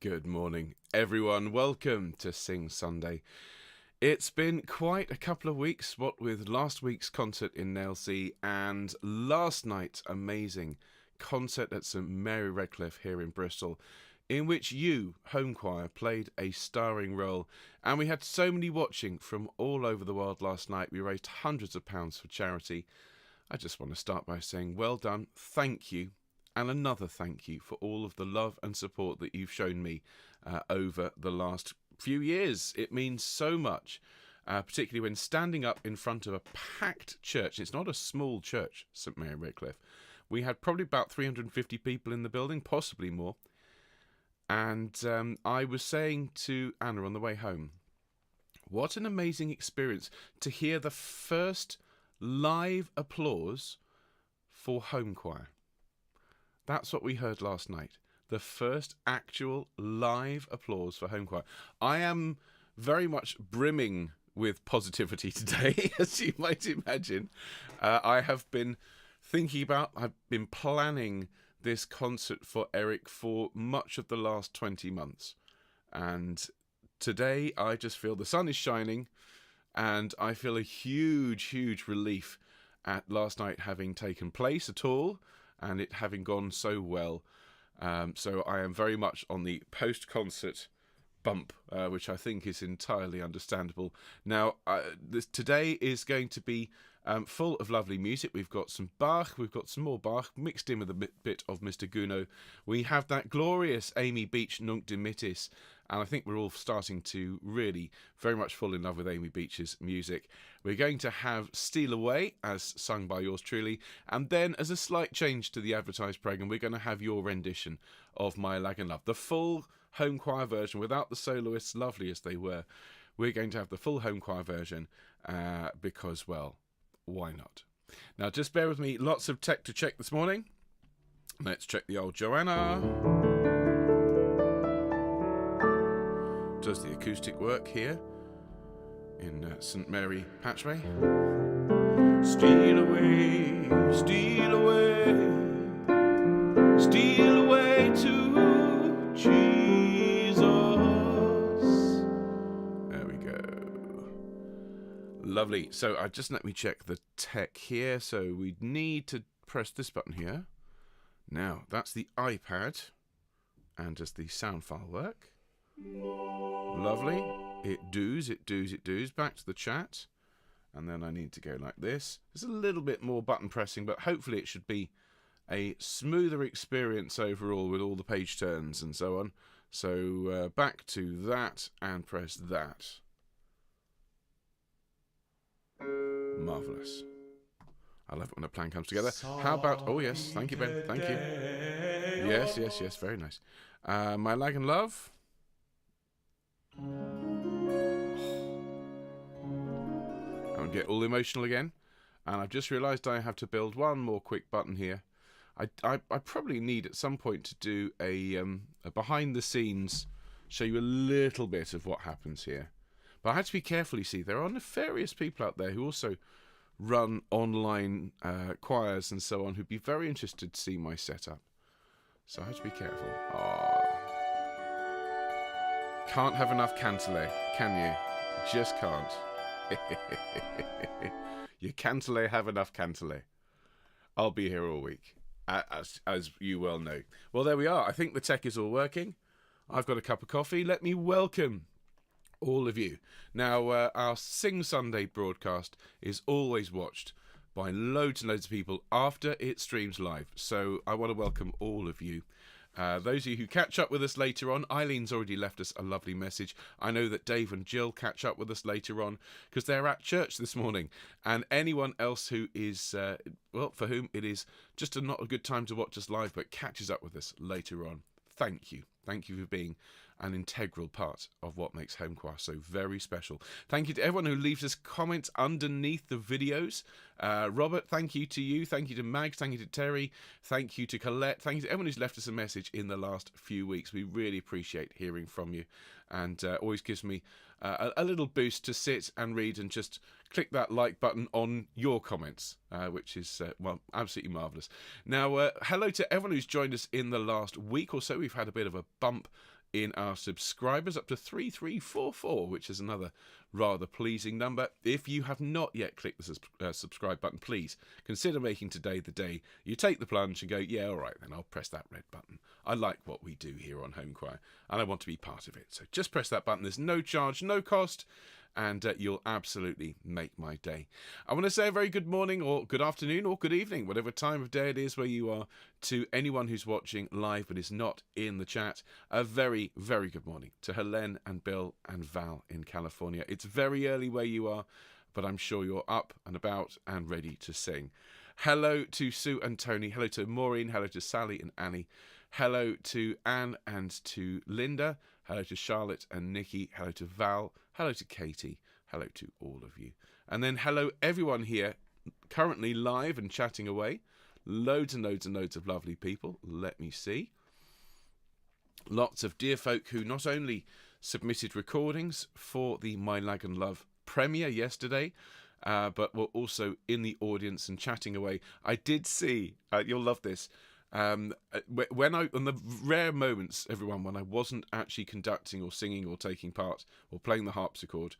Good morning, everyone. Welcome to Sing Sunday. It's been quite a couple of weeks, what with last week's concert in Nailsea and last night's amazing concert at St Mary Redcliffe here in Bristol, in which you, Homechoir, played a starring role. And we had so many watching from all over the world last night. We raised hundreds of pounds for charity. I just want to start by saying well done, thank you, and another thank you for all of the love and support that you've shown me over the last few years. It means so much, particularly when standing up in front of a packed church. It's not a small church, St Mary Redcliffe. We had probably about 350 people in the building, possibly more. And I was saying to Anna on the way home, what an amazing experience to hear the first live applause for Homechoir. That's what we heard last night. The first actual live applause for Homechoir. I am very much brimming with positivity today, as you might imagine. I've been planning this concert for Eric for much of the last 20 months. And today I just feel the sun is shining and I feel a huge, huge relief at last night having taken place at all and it having gone so well. So I am very much on the post-concert bump, which I think is entirely understandable. Now, today is going to be full of lovely music. We've got some Bach, we've got some more Bach, mixed in with a bit of Mr. Gounod. We have that glorious Amy Beach Nunc Dimittis, and I think we're all starting to really very much fall in love with Amy Beach's music. We're going to have Steal Away, as sung by yours truly, and then as a slight change to the advertised programme, we're going to have your rendition of My Lagan Love, the full Homechoir version without the soloists, lovely as they were. We're going to have the full Homechoir version because, well, why not? Now, just bear with me. Lots of tech to check this morning. Let's check the old Joanna. Does the acoustic work here in St Mary Patchway? Steal away, steal away, steal away to Jesus. There we go. Lovely. So just let me check the tech here. So we need to press this button here. Now, that's the iPad. And does the sound file work? Lovely. It does. Back to the chat. And then I need to go like this. There's a little bit more button pressing, but hopefully it should be a smoother experience overall with all the page turns and so on. So back to that and press that. Marvellous. I love it when a plan comes together. How about... Oh, yes. Thank you, Ben. Thank you. Yes. Very nice. My Lagan Love. I'll get all emotional again. And I've just realised I have to build one more quick button here. I probably need at some point to do a behind the scenes, show you a little bit of what happens here. But I had to be careful, you see. There are nefarious people out there who also run online choirs and so on who'd be very interested to see my setup. So I have to be careful. Oh. Can't have enough Cantaloupe, can you? Just can't. You Cantaloupe have enough Cantaloupe. I'll be here all week, as you well know. Well, there we are. I think the tech is all working. I've got a cup of coffee. Let me welcome all of you. Now, our Sing Sunday broadcast is always watched by loads and loads of people after it streams live. So I want to welcome all of you. Those of you who catch up with us later on, Eileen's already left us a lovely message. I know that Dave and Jill catch up with us later on because they're at church this morning. And anyone else who is, for whom it is just not a good time to watch us live but catches up with us later on, thank you. Thank you for being an integral part of what makes Homechoir so very special. Thank you to everyone who leaves us comments underneath the videos. Robert, thank you to you. Thank you to Mags. Thank you to Terry. Thank you to Colette. Thank you to everyone who's left us a message in the last few weeks. We really appreciate hearing from you, and always gives me a little boost to sit and read and just click that like button on your comments, which is, absolutely marvellous. Now, hello to everyone who's joined us in the last week or so. We've had a bit of a bump in our subscribers, up to 3344, which is another rather pleasing number. If you have not yet clicked the subscribe button, please consider making today the day you take the plunge and go, yeah, all right, then I'll press that red button. I like what we do here on Homechoir, and I want to be part of it. So just press that button. There's no charge, no cost, and you'll absolutely make my day. I want to say a very good morning or good afternoon or good evening, whatever time of day it is where you are, to anyone who's watching live but is not in the chat. A very, very good morning to Helene and Bill and Val in California. It's very early where you are, but I'm sure you're up and about and ready to sing. Hello to Sue and Tony. Hello to Maureen. Hello to Sally and Annie. Hello to Anne and to Linda. Hello to Charlotte and Nikki. Hello to Val. Hello to Katie. Hello to all of you. And then hello everyone here currently live and chatting away. Loads and loads and loads of lovely people. Let me see. Lots of dear folk who not only submitted recordings for the My Lagan Love premiere yesterday, but were also in the audience and chatting away. I did see, you'll love this, when on the rare moments, everyone, when I wasn't actually conducting or singing or taking part or playing the harpsichord,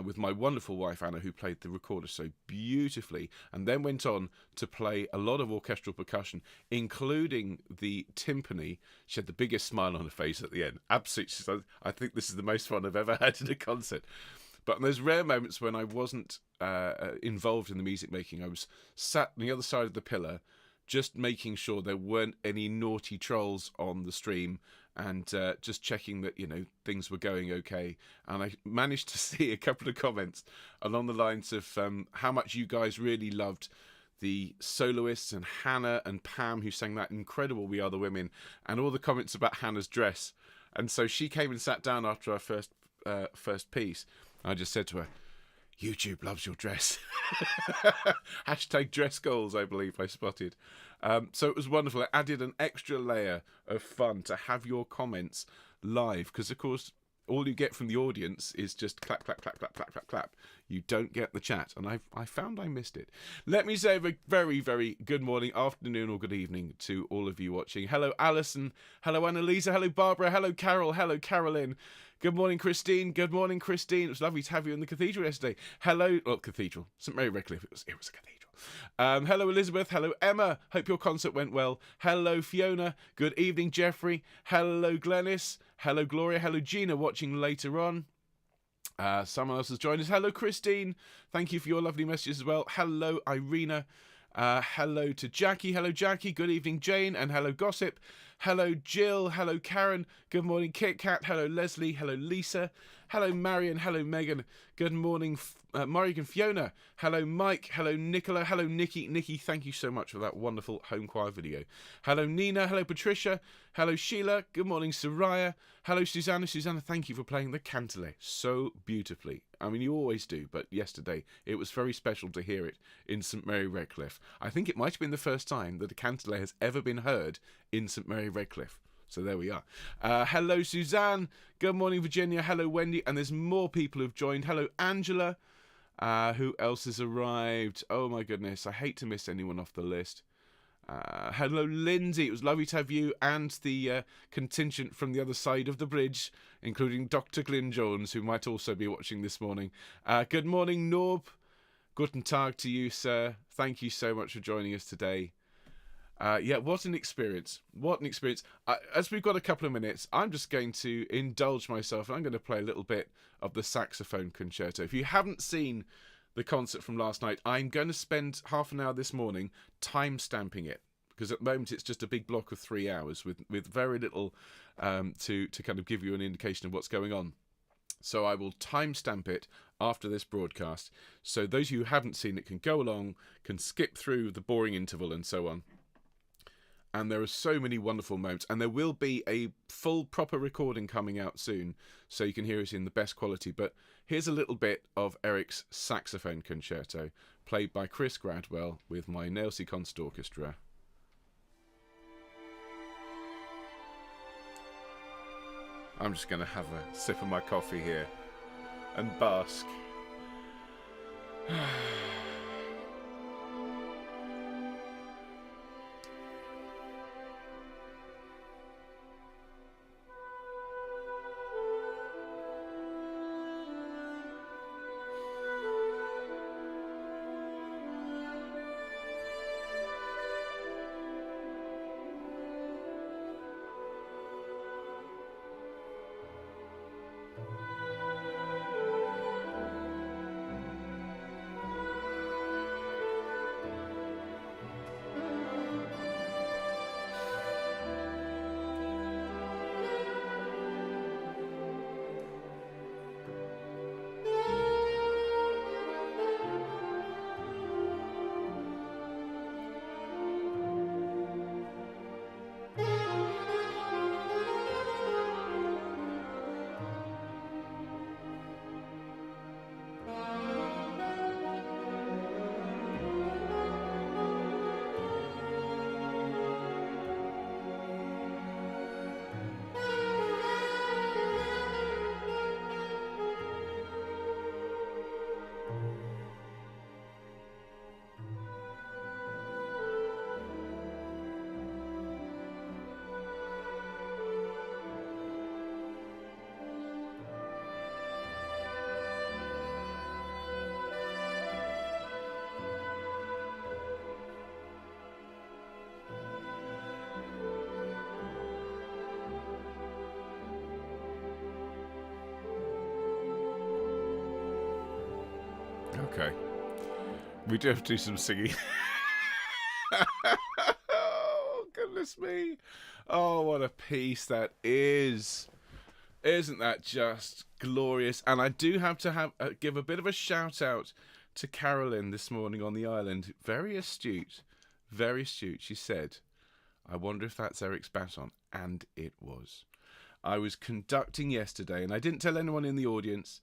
with my wonderful wife Anna, who played the recorder so beautifully, and then went on to play a lot of orchestral percussion, including the timpani. She had the biggest smile on her face at the end. Absolutely, I think this is the most fun I've ever had in a concert. But in those rare moments when I wasn't involved in the music making, I was sat on the other side of the pillar, just making sure there weren't any naughty trolls on the stream, and just checking that, you know, things were going okay. And I managed to see a couple of comments along the lines of how much you guys really loved the soloists and Hannah and Pam, who sang that incredible We Are the Women, and all the comments about Hannah's dress. And so she came and sat down after our first piece. I just said to her, YouTube loves your dress. Hashtag dress goals, I believe I spotted. So it was wonderful. It added an extra layer of fun to have your comments live, because, of course, all you get from the audience is just clap, clap, clap, clap, clap, clap, clap. You don't get the chat, and I found I missed it. Let me say a very, very good morning, afternoon, or good evening to all of you watching. Hello, Alison. Hello, Annalisa. Hello, Barbara. Hello, Carol. Hello, Carolyn. Good morning, Christine. Good morning, Christine. It was lovely to have you in the cathedral yesterday. Hello, cathedral. St Mary Redcliffe. It was a cathedral. Hello, Elizabeth. Hello, Emma. Hope your concert went well. Hello, Fiona. Good evening, Jeffrey. Hello, Glennis. Hello, Gloria. Hello, Gina, watching later on. Someone else has joined us. Hello, Christine. Thank you for your lovely messages as well. Hello, Irina. Hello to Jackie. Hello, Jackie. Good evening, Jane. And hello, Gossip. Hello, Jill. Hello, Karen. Good morning, Kit Kat. Hello, Leslie. Hello, Lisa. Hello, Marion. Hello, Megan. Good morning, Marik and Fiona. Hello, Mike. Hello, Nicola. Hello, Nikki. Nikki, thank you so much for that wonderful home choir video. Hello, Nina. Hello, Patricia. Hello, Sheila. Good morning, Soraya. Hello, Susanna. Susanna, thank you for playing the cantilè so beautifully. I mean, you always do, but yesterday it was very special to hear it in St Mary Redcliffe. I think it might have been the first time that a cantilè has ever been heard in St Mary Redcliffe. So there we are. Hello, Suzanne. Good morning, Virginia. Hello, Wendy. And there's more people who've joined. Hello, Angela. Who else has arrived? Oh, my goodness. I hate to miss anyone off the list. Hello, Lindsay. It was lovely to have you and the contingent from the other side of the bridge, including Dr. Glyn Jones, who might also be watching this morning. Good morning, Norb. Guten Tag to you, sir. Thank you so much for joining us today. Yeah, what an experience. What an experience. As we've got a couple of minutes, I'm just going to indulge myself, and I'm going to play a little bit of the saxophone concerto. If you haven't seen the concert from last night, I'm going to spend half an hour this morning time-stamping it, because at the moment it's just a big block of 3 hours with very little to kind of give you an indication of what's going on. So I will timestamp it after this broadcast, so those of you who haven't seen it can go along, can skip through the boring interval and so on. And there are so many wonderful moments, and there will be a full proper recording coming out soon, so you can hear it in the best quality. But here's a little bit of Eric's saxophone concerto, played by Chris Gradwell with my Nailsea Concert Orchestra. I'm just going to have a sip of my coffee here and bask. Okay. We do have to do some singing. Oh, goodness me. Oh, what a piece that is. Isn't that just glorious? And I do have to give a bit of a shout out to Carolyn this morning on the island. Very astute. Very astute. She said, I wonder if that's Eric's baton. And it was. I was conducting yesterday, and I didn't tell anyone in the audience,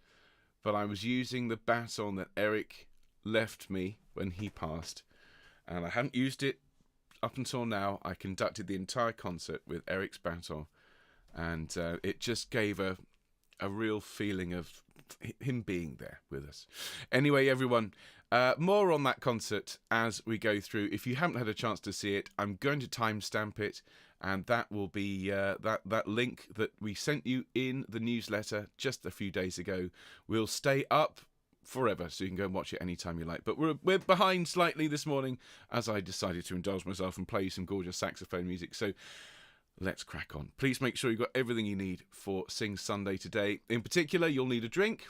but I was using the baton that Eric left me when he passed. And I hadn't used it up until now. I conducted the entire concert with Eric's baton. And it just gave a real feeling of him being there with us. Anyway, everyone, more on that concert as we go through. If you haven't had a chance to see it, I'm going to timestamp it, and that will be that link that we sent you in the newsletter just a few days ago. Will stay up forever, so you can go and watch it anytime you like. But we're behind slightly this morning, as I decided to indulge myself and play some gorgeous saxophone music. So let's crack on. Please make sure you've got everything you need for Sing Sunday today. In particular, you'll need a drink.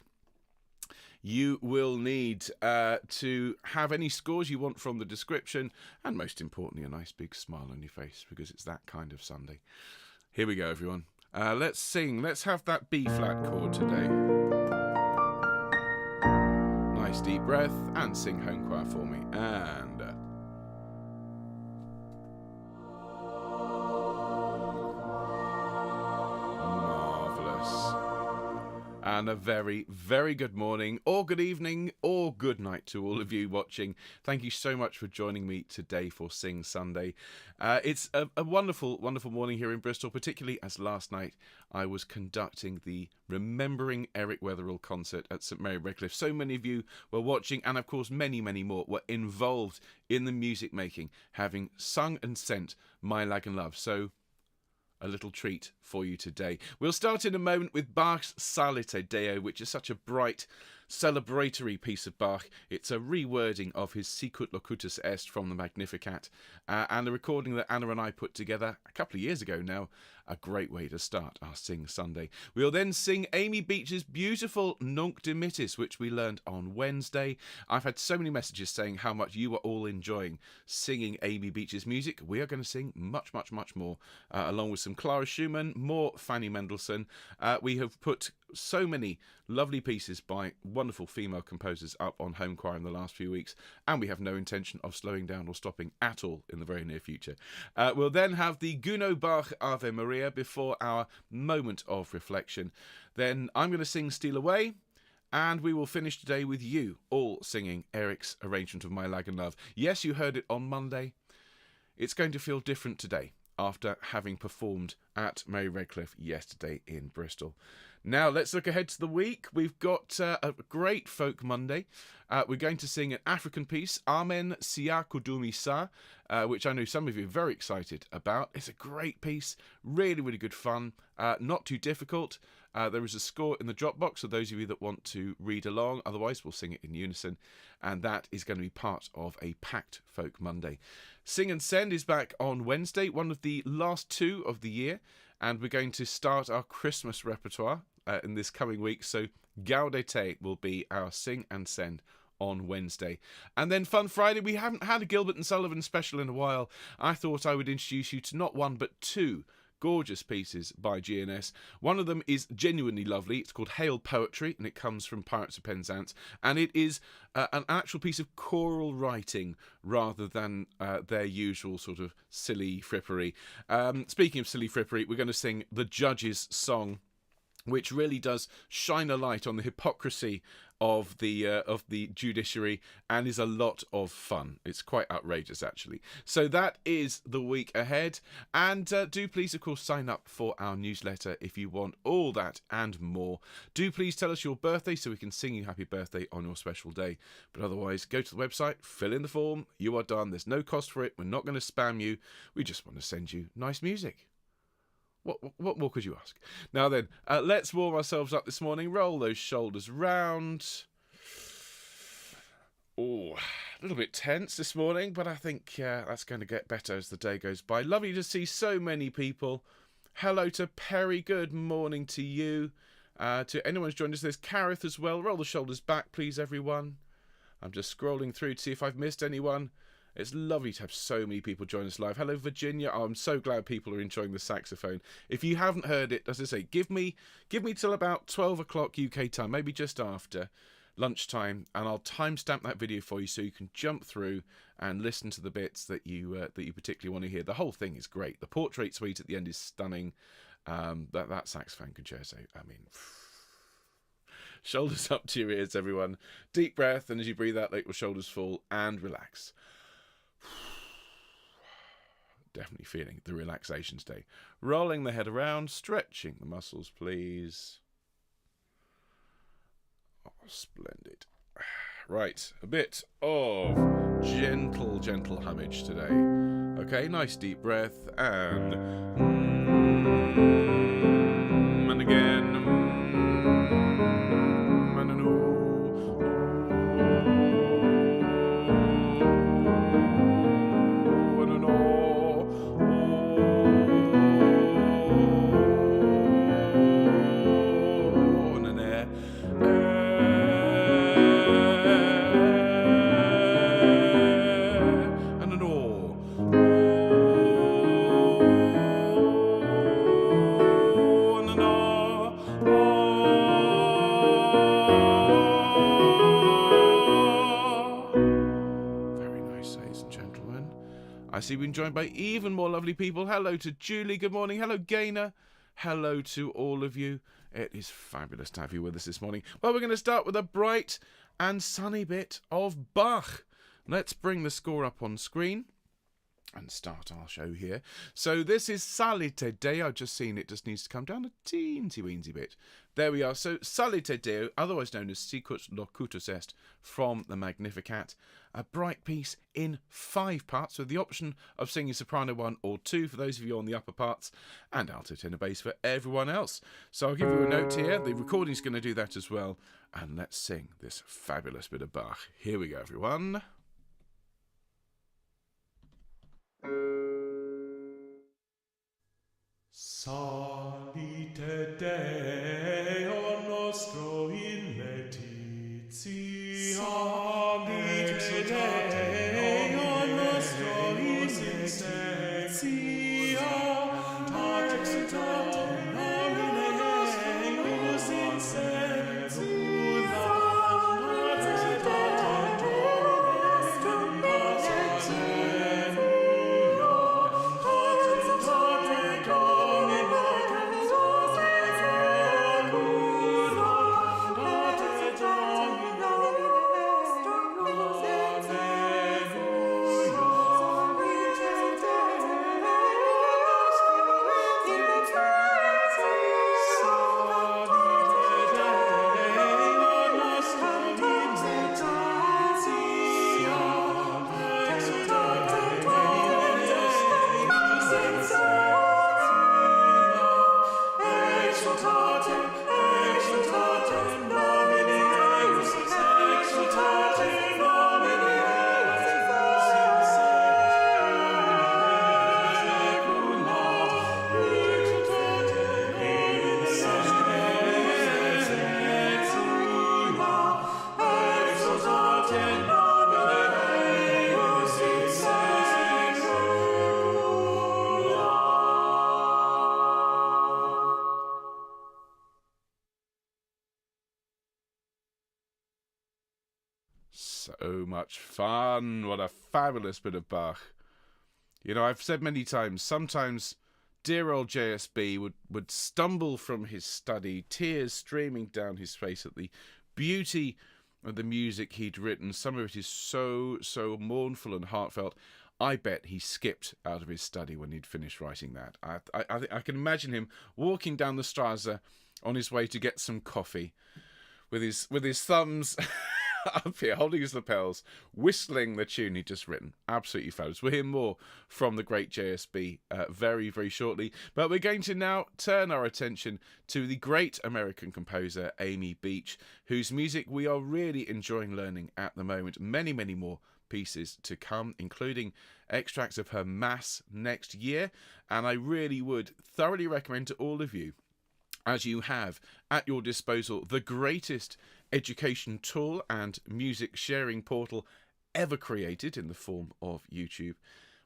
You will need to have any scores you want from the description. And most importantly, a nice big smile on your face, because it's that kind of Sunday. Here we go, everyone. Let's sing. Let's have that B-flat chord today. Nice deep breath, and sing Homechoir for me. And and a very, very good morning, or good evening, or good night to all of you watching. Thank you so much for joining me today for Sing Sunday. It's a wonderful, wonderful morning here in Bristol, particularly as last night I was conducting the Remembering Eric Weatherall concert at St Mary Redcliffe. So many of you were watching, and of course many, many more were involved in the music making, having sung and sent My Lagan Love. So a little treat for you today. We'll start in a moment with Bach's Psalite Deo, which is such a bright, celebratory piece of Bach. It's a rewording of his Sicut Locutus Est from the Magnificat, and a recording that Anna and I put together a couple of years ago now. A great way to start our Sing Sunday. We'll then sing Amy Beach's beautiful Nunc Dimittis, which we learned on Wednesday. I've had so many messages saying how much you are all enjoying singing Amy Beach's music. We are going to sing much, much, much more, along with some Clara Schumann, more Fanny Mendelssohn. We have put so many lovely pieces by wonderful female composers up on Homechoir in the last few weeks, and we have no intention of slowing down or stopping at all in the very near future. We'll then have the Gounod Bach Ave Maria before our moment of reflection. Then I'm going to sing Steal Away, and we will finish today with you all singing Eric's arrangement of My Lagan Love. Yes, you heard it on Monday. It's going to feel different today after having performed at Mary Redcliffe yesterday in Bristol. Now, let's look ahead to the week. We've got a great folk Monday. We're going to sing an African piece, Amen Sia Kudumi Sa, which I know some of you are very excited about. It's a great piece, really, really good fun, not too difficult. There is a score in the Dropbox for those of you that want to read along. Otherwise, we'll sing it in unison, and that is going to be part of a packed Folk Monday. Sing and Send is back on Wednesday, one of the last two of the year, and we're going to start our Christmas repertoire in this coming week. So Gaudete will be our Sing and Send on Wednesday. And then Fun Friday, we haven't had a Gilbert and Sullivan special in a while. I thought I would introduce you to not one but two gorgeous pieces by GNS. One of them is genuinely lovely. It's called Hail Poetry, and it comes from Pirates of Penzance, and it is an actual piece of choral writing rather than their usual sort of silly frippery. Speaking of silly frippery, we're going to sing the Judge's Song, which really does shine a light on the hypocrisy of the judiciary, and is a lot of fun. It's quite outrageous, actually. So that is the week ahead, and do please, of course, sign up for our newsletter if you want all that and more. Do please tell us your birthday so we can sing you happy birthday on your special day. But otherwise, go to the website, fill in the form. You are done. There's no cost for it. We're not going to spam you. We just want to send you nice music. What more could you ask? Now then, let's warm ourselves up this morning. Roll those shoulders round. Oh, a little bit tense this morning, but I think that's going to get better as the day goes by. Lovely to see so many people. Hello to Perry. Good morning to you. To anyone who's joined us, there's Kareth as well. Roll the shoulders back, please, everyone. I'm just scrolling through to see if I've missed anyone. It's lovely to have so many people join us live. Hello, Virginia. Oh, I'm so glad people are enjoying the saxophone. If you haven't heard it, as I say, give me till about 12 o'clock UK time, maybe just after lunchtime, and I'll timestamp that video for you so you can jump through and listen to the bits that you particularly want to hear. The whole thing is great. The portrait suite at the end is stunning. That saxophone concerto, I mean, shoulders up to your ears, everyone. Deep breath, and as you breathe out, let your shoulders fall and relax. Definitely feeling the relaxation state. Rolling the head around, stretching the muscles, please. Oh, splendid. Right, a bit of gentle homage today. Okay, nice deep breath, and again, and an I see we've been joined by even more lovely people. Hello to Julie, good morning. Hello, Gaynor. Hello to all of you. It is fabulous to have you with us this morning. Well, we're going to start with a bright and sunny bit of Bach. Let's bring the score up on screen and start our show here. So this is Psalite Deo. I've just seen it just needs to come down a teensy-weensy bit. There we are. So Psalite Deo, otherwise known as Sicut Locutus Est from the Magnificat. A bright piece in 5 parts with the option of singing soprano 1 or 2 for those of you on the upper parts, and alto tenor bass for everyone else. So I'll give you a note here. The recording's going to do that as well. And let's sing this fabulous bit of Bach. Here we go, everyone. Salite Deo nostro in laetitia, Salite Deo nostro in laetitia, Exultate nomine eius in secula, Exultate So much fun. What a fabulous bit of Bach. You know, I've said many times, sometimes dear old JSB would stumble from his study, tears streaming down his face at the beauty of the music he'd written. Some of it is so mournful and heartfelt. I bet he skipped out of his study when he'd finished writing that. I can imagine him walking down the Strasse on his way to get some coffee with his thumbs up here, holding his lapels, whistling the tune he'd just written. Absolutely fabulous. We'll hear more from the great JSB very, very shortly. But we're going to now turn our attention to the great American composer Amy Beach, whose music we are really enjoying learning at the moment. Many, many more pieces to come, including extracts of her Mass next year. And I really would thoroughly recommend to all of you, as you have at your disposal the greatest education tool and music sharing portal ever created in the form of YouTube,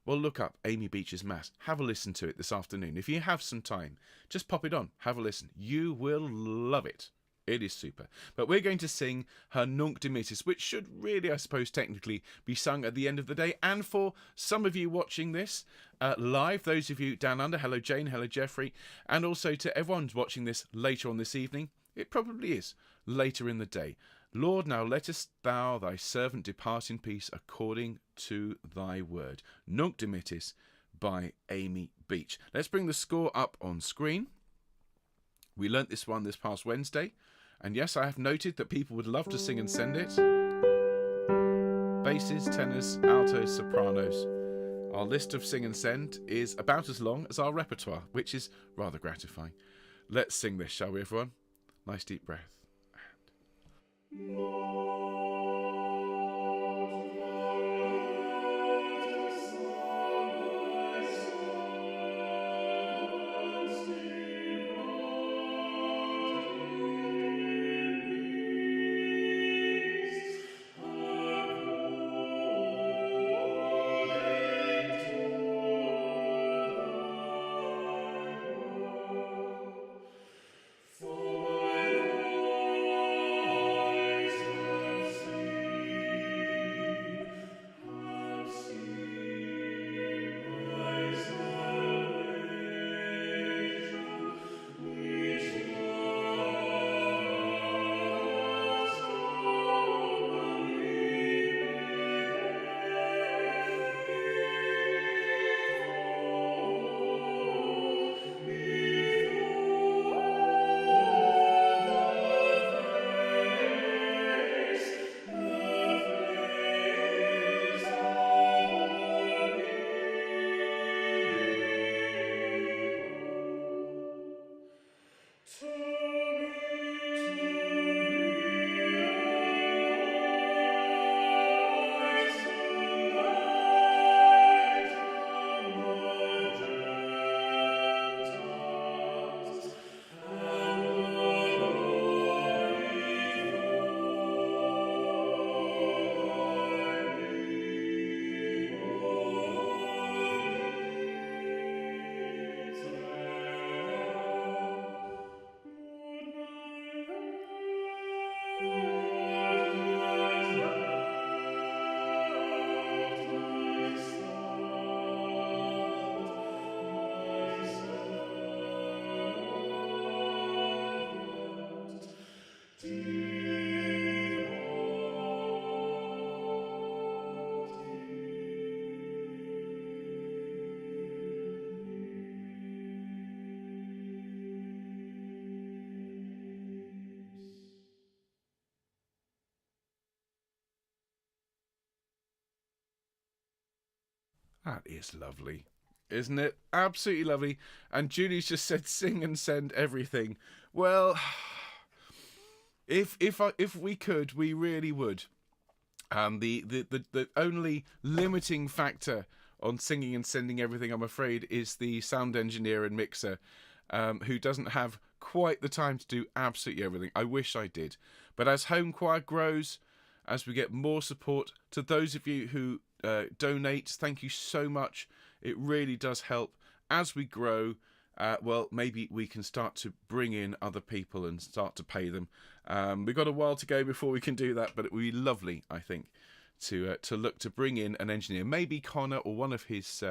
well, look up Amy Beach's Mass. Have a listen to it this afternoon. If you have some time, just pop it on. Have a listen. You will love it. It is super. But we're going to sing her Nunc Dimittis, which should really, I suppose, technically be sung at the end of the day. And for some of you watching this live, those of you down under, hello Jane, hello Jeffrey, and also to everyone watching this later on this evening, it probably is later in the day. Lord, now lettest thou thy servant depart in peace according to thy word. Nunc Dimittis by Amy Beach. Let's bring the score up on screen. We learnt this one this past Wednesday. And yes, I have noted that people would love to sing and send it. Basses, tenors, altos, sopranos. Our list of sing and send is about as long as our repertoire, which is rather gratifying. Let's sing this, shall we, everyone? Nice deep breath. That is lovely, isn't it? Absolutely lovely. And Julie's just said, "Sing and send everything." Well, if we could, we really would. The only limiting factor on singing and sending everything, I'm afraid, is the sound engineer and mixer, who doesn't have quite the time to do absolutely everything. I wish I did. But as Homechoir grows, as we get more support, to those of you who donate, thank you so much. It really does help. As we grow, well, maybe we can start to bring in other people and start to pay them. We've got a while to go before we can do that, but it would be lovely, I think, to look to bring in an engineer, maybe Connor or one of his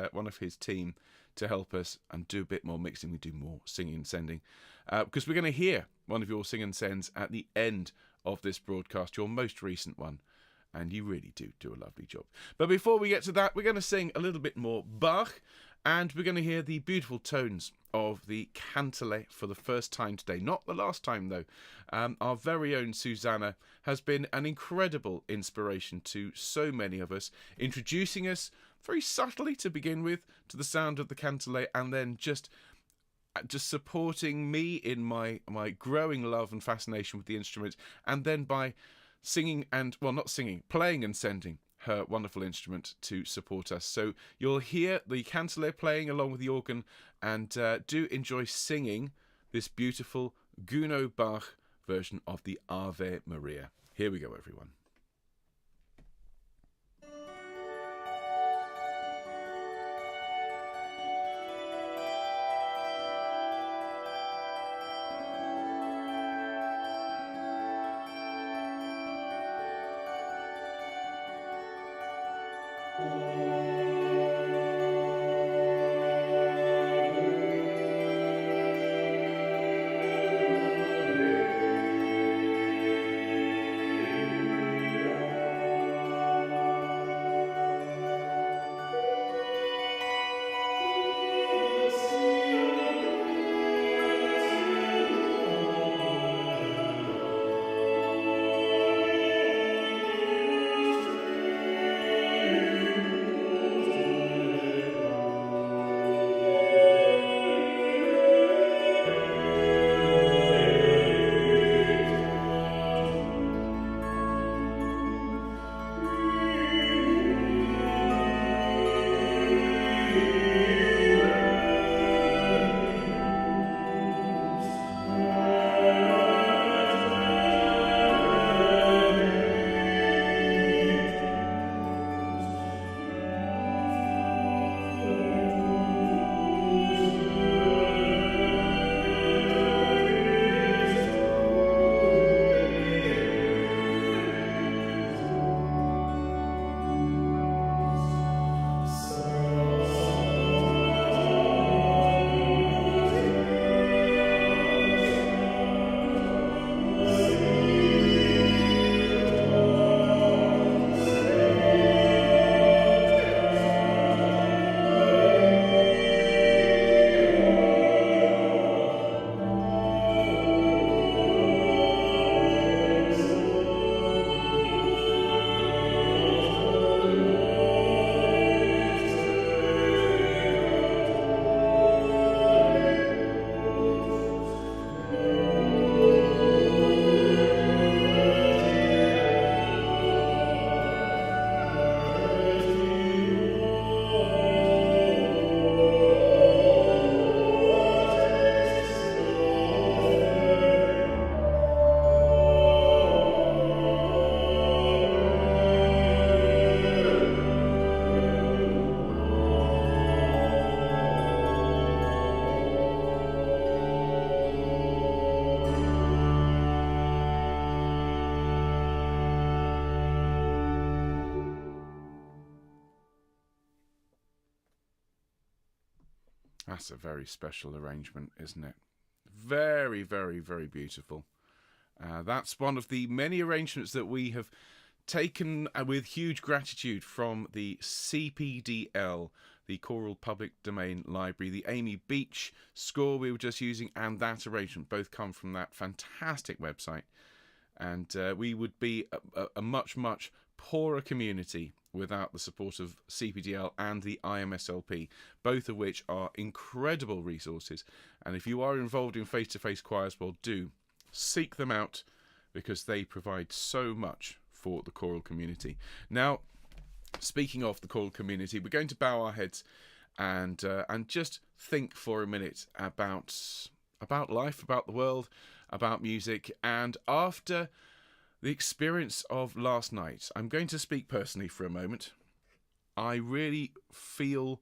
team, to help us and do a bit more mixing. We do more singing and sending, because we're going to hear one of your sing and sends at the end of this broadcast, your most recent one. And you really do a lovely job. But before we get to that, we're going to sing a little bit more Bach, and we're going to hear the beautiful tones of the Cantalet for the first time today. Not the last time, though. Our very own Susanna has been an incredible inspiration to so many of us, introducing us very subtly to begin with to the sound of the Cantalet, and then just supporting me in my growing love and fascination with the instrument, and then by singing and, well, not singing, playing and sending her wonderful instrument to support us. So you'll hear the Cantalet playing along with the organ, and do enjoy singing this beautiful Gounod Bach version of the Ave Maria. Here we go, everyone. That's a very special arrangement, isn't it? Very, very, very beautiful. That's one of the many arrangements that we have taken with huge gratitude from the CPDL, the Choral Public Domain Library. The Amy Beach score we were just using and that arrangement both come from that fantastic website. And we would be a much, much poorer community without the support of CPDL and the IMSLP, both of which are incredible resources. And if you are involved in face-to-face choirs, well, do seek them out, because they provide so much for the choral community. Now, speaking of the choral community, we're going to bow our heads and just think for a minute about life, about the world, about music. And after the experience of last night, I'm going to speak personally for a moment. I really feel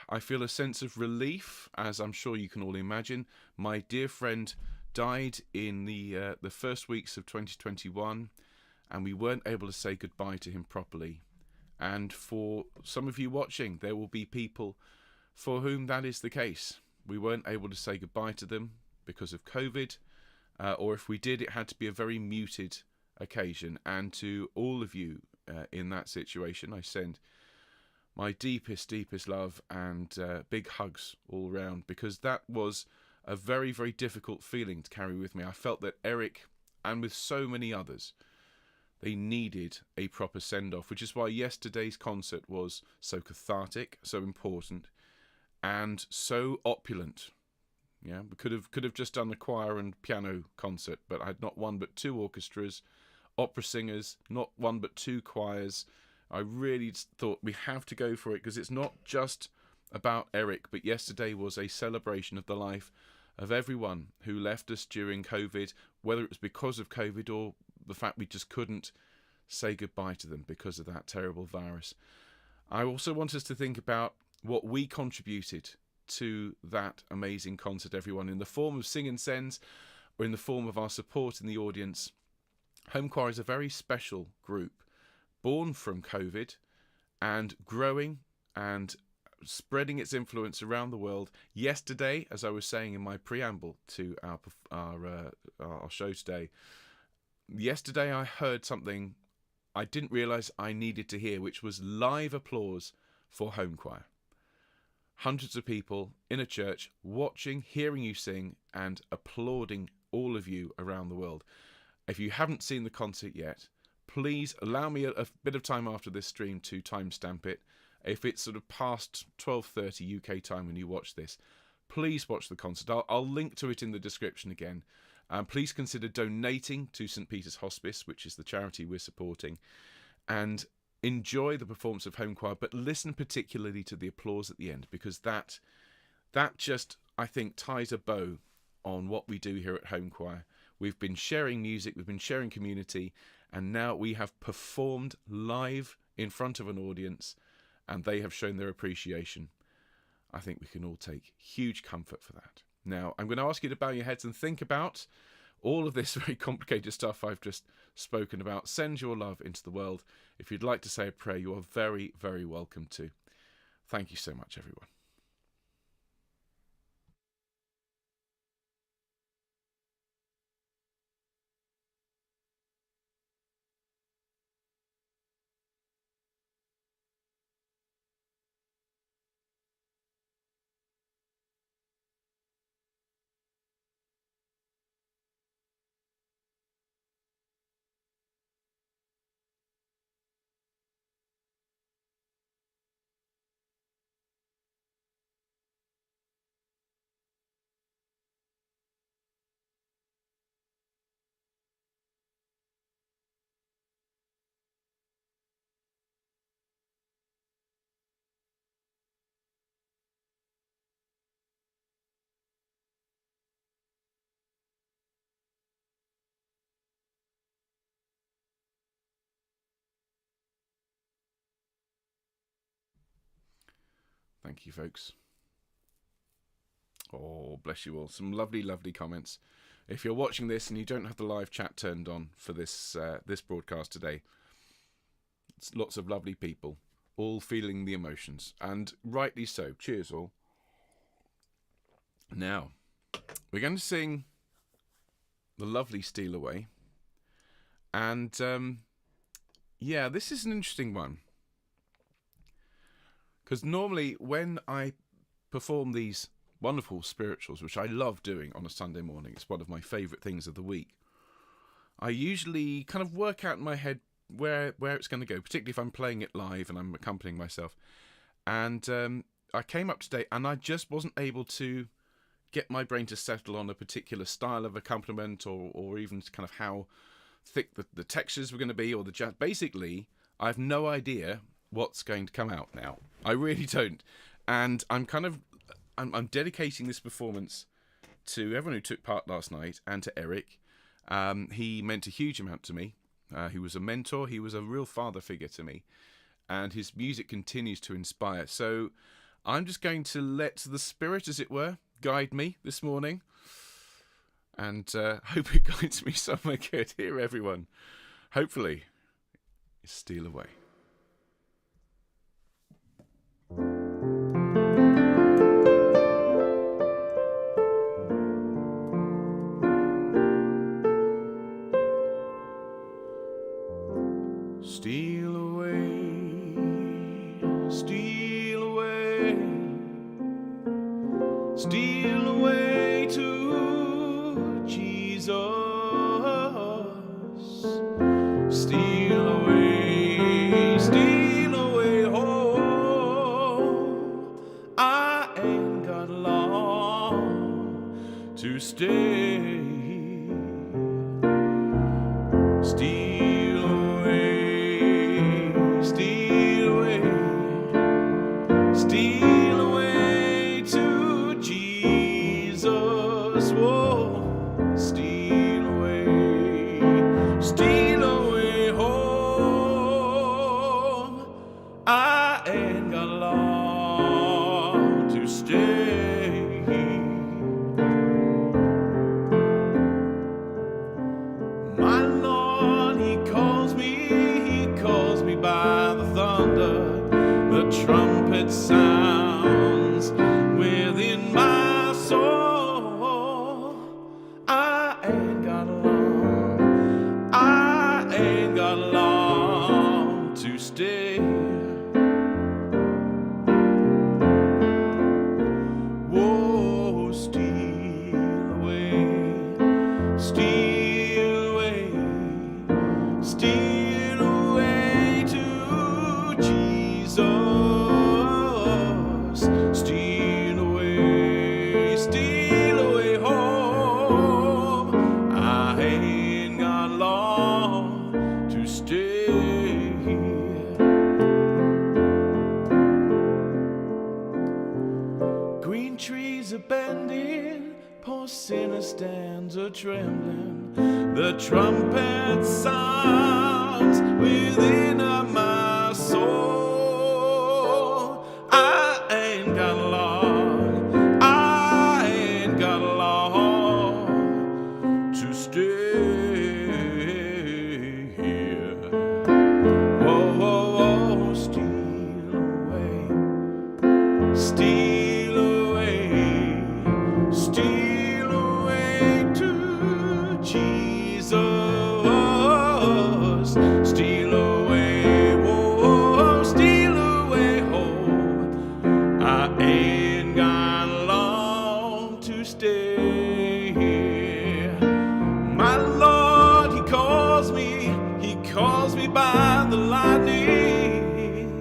a sense of relief, as I'm sure you can all imagine. My dear friend died in the first weeks of 2021, and we weren't able to say goodbye to him properly. And for some of you watching, there will be people for whom that is the case. We weren't able to say goodbye to them because of COVID, or if we did, it had to be a very muted occasion. And to all of you in that situation, I send my deepest, deepest love and big hugs all round, because that was a very, very difficult feeling to carry with me. I felt that Eric, and with so many others, they needed a proper send-off, which is why yesterday's concert was so cathartic, so important, and so opulent. Yeah, we could have just done a choir and piano concert, but I had not one but two orchestras, opera singers, not one but two choirs. I really thought we have to go for it, because it's not just about Eric, but yesterday was a celebration of the life of everyone who left us during COVID, whether it was because of COVID or the fact we just couldn't say goodbye to them because of that terrible virus. I also want us to think about what we contributed to that amazing concert, everyone, in the form of Sing and Sends or in the form of our support in the audience. Homechoir is a very special group, born from COVID and growing and spreading its influence around the world. Yesterday, as I was saying in my preamble to our show today, yesterday I heard something I didn't realise I needed to hear, which was live applause for Homechoir. Hundreds of people in a church watching, hearing you sing and applauding all of you around the world. If you haven't seen the concert yet, please allow me a bit of time after this stream to timestamp it. If it's sort of past 12:30 UK time when you watch this, please watch the concert. I'll link to it in the description again. Please consider donating to St. Peter's Hospice, which is the charity we're supporting, and enjoy the performance of Homechoir, but listen particularly to the applause at the end, because that just, I think, ties a bow on what we do here at Homechoir. We've been sharing music, we've been sharing community, and now we have performed live in front of an audience, and they have shown their appreciation. I think we can all take huge comfort for that. Now, I'm going to ask you to bow your heads and think about all of this very complicated stuff I've just spoken about. Send your love into the world. If you'd like to say a prayer, you are very, very welcome to. Thank you so much, everyone. Thank you, folks. Oh, bless you all. Some lovely, lovely comments. If you're watching this and you don't have the live chat turned on for this broadcast today, it's lots of lovely people, all feeling the emotions, and rightly so. Cheers, all. Now, we're going to sing the lovely Steal Away. And, yeah, this is an interesting one. Because normally when I perform these wonderful spirituals, which I love doing on a Sunday morning, it's one of my favourite things of the week, I usually kind of work out in my head where it's going to go, particularly if I'm playing it live and I'm accompanying myself. And I came up today and I just wasn't able to get my brain to settle on a particular style of accompaniment or even kind of how thick the textures were going to be or the jazz. Basically, I have no idea what's going to come out now. I really don't. And I'm dedicating this performance to everyone who took part last night and to Eric. He meant a huge amount to me. He was a mentor. He was a real father figure to me. And his music continues to inspire. So I'm just going to let the spirit, as it were, guide me this morning. And hope it guides me somewhere good. Here, everyone. Hopefully, Steal Away. Steal away, steal away, steal away to Jesus. Steal away thunder, the trumpet sounds within my soul. I ain't got long, I ain't got long to stay. Whoa, steal away, steal away, steal away to Jesus. Steal away home. I ain't got long to stay here. Green trees are bending, poor sinner stands a trembling. The trumpet sounds within my soul. I ain't got long, I ain't got long to stay here. Whoa, whoa, whoa, steal away, steal away, steal away to Jesus. Steal away, whoa, steal away home. I ain't got long to stay here. My Lord, He calls me by the lightning.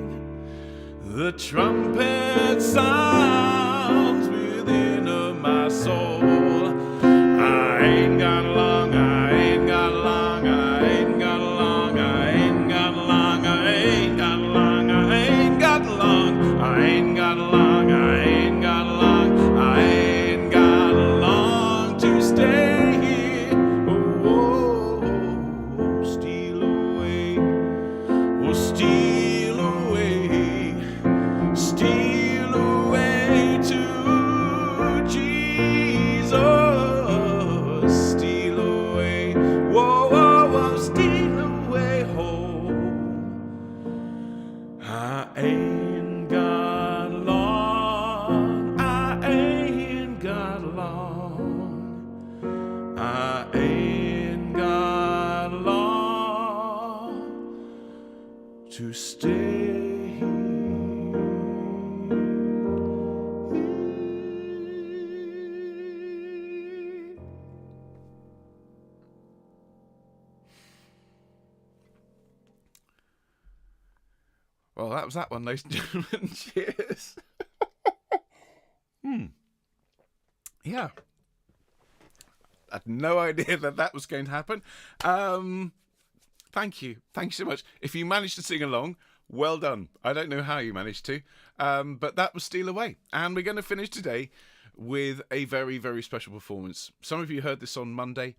The trumpet sounds within my soul. I ain't got long, I ain't got long, I ain't got long, I ain't got long, I ain't got long, I ain't got long, I ain't got long, I ain't got long, I ain't got long to stay here. Oh, steal away, oh, steal away, steal away to Jesus. Steal away, whoa, whoa, whoa, steal away home. I ain't got long, I ain't got long, I ain't got long to stay. Well, that was that one, ladies and gentlemen. Cheers. Yeah. I had no idea that was going to happen. Thank you. Thank you so much. If you managed to sing along, well done. I don't know how you managed to, but that was Steal Away. And we're going to finish today with a very, very special performance. Some of you heard this on Monday,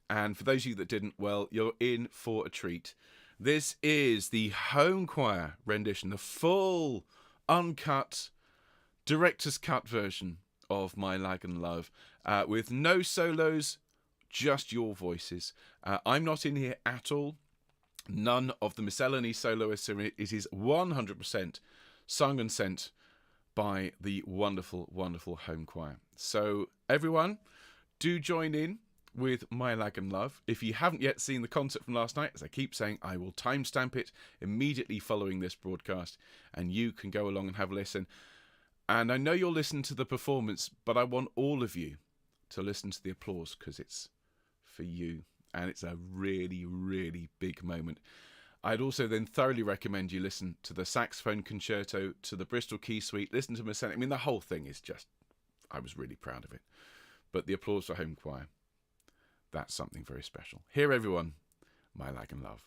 and for those of you that didn't, well, you're in for a treat. This is the Homechoir rendition, the full, uncut, director's cut version of My Lagan Love, with no solos, just your voices. I'm not in here at all. None of the miscellany soloists are in it. It is 100% sung and sent by the wonderful, wonderful Homechoir. So everyone, do join in with My Lagan Love. If you haven't yet seen the concert from last night, as I keep saying, I will timestamp it immediately following this broadcast, and you can go along and have a listen. And I know you'll listen to the performance, but I want all of you to listen to the applause, because it's for you, and it's a really, really big moment. I'd also then thoroughly recommend you listen to the saxophone concerto, to the Bristol Key Suite, listen to Mercedes. I mean, the whole thing is just, I was really proud of it. But the applause for Homechoir, that's something very special. Here, everyone, My Lagan Love.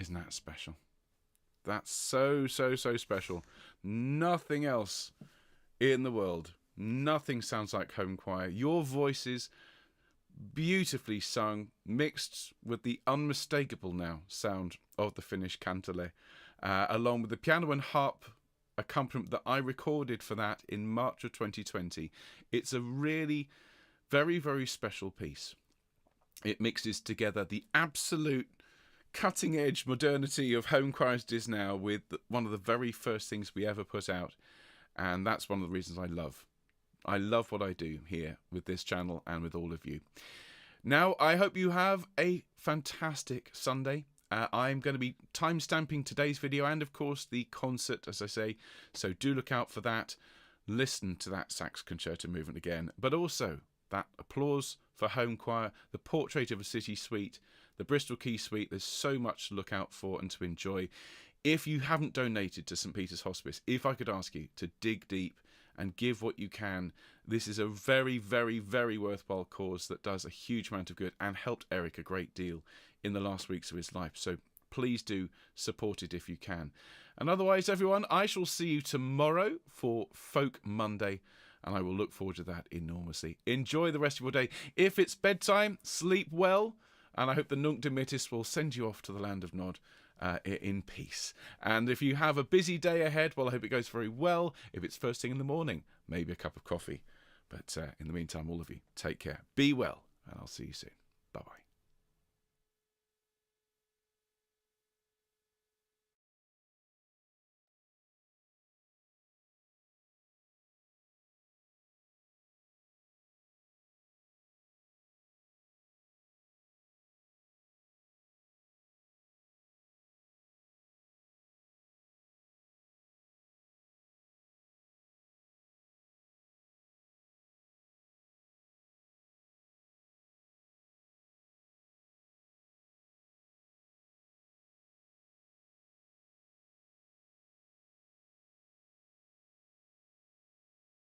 Isn't that special? That's so, so, so special. Nothing else in the world. Nothing sounds like Homechoir. Your voices beautifully sung, mixed with the unmistakable now sound of the Finnish kantele, along with the piano and harp accompaniment that I recorded for that in March of 2020. It's a really very, very special piece. It mixes together the absolute cutting-edge modernity of Homechoir's Dis Now with one of the very first things we ever put out, and that's one of the reasons I love what I do here with this channel and with all of you. Now, I hope you have a fantastic Sunday. I'm going to be time-stamping today's video and, of course, the concert, as I say, so do look out for that. Listen to that sax concerto movement again, but also that applause for Homechoir, the Portrait of a City Suite, the Bristol Key Suite. There's so much to look out for and to enjoy. If you haven't donated to St Peter's Hospice, if I could ask you to dig deep and give what you can, this is a very, very, very worthwhile cause that does a huge amount of good and helped Eric a great deal in the last weeks of his life. So please do support it if you can. And otherwise, everyone, I shall see you tomorrow for Folk Monday, and I will look forward to that enormously. Enjoy the rest of your day. If it's bedtime, sleep well, and I hope the Nunc Dimittis will send you off to the land of Nod in peace. And if you have a busy day ahead, well, I hope it goes very well. If it's first thing in the morning, maybe a cup of coffee. But in the meantime, all of you, take care. Be well, and I'll see you soon. Bye-bye.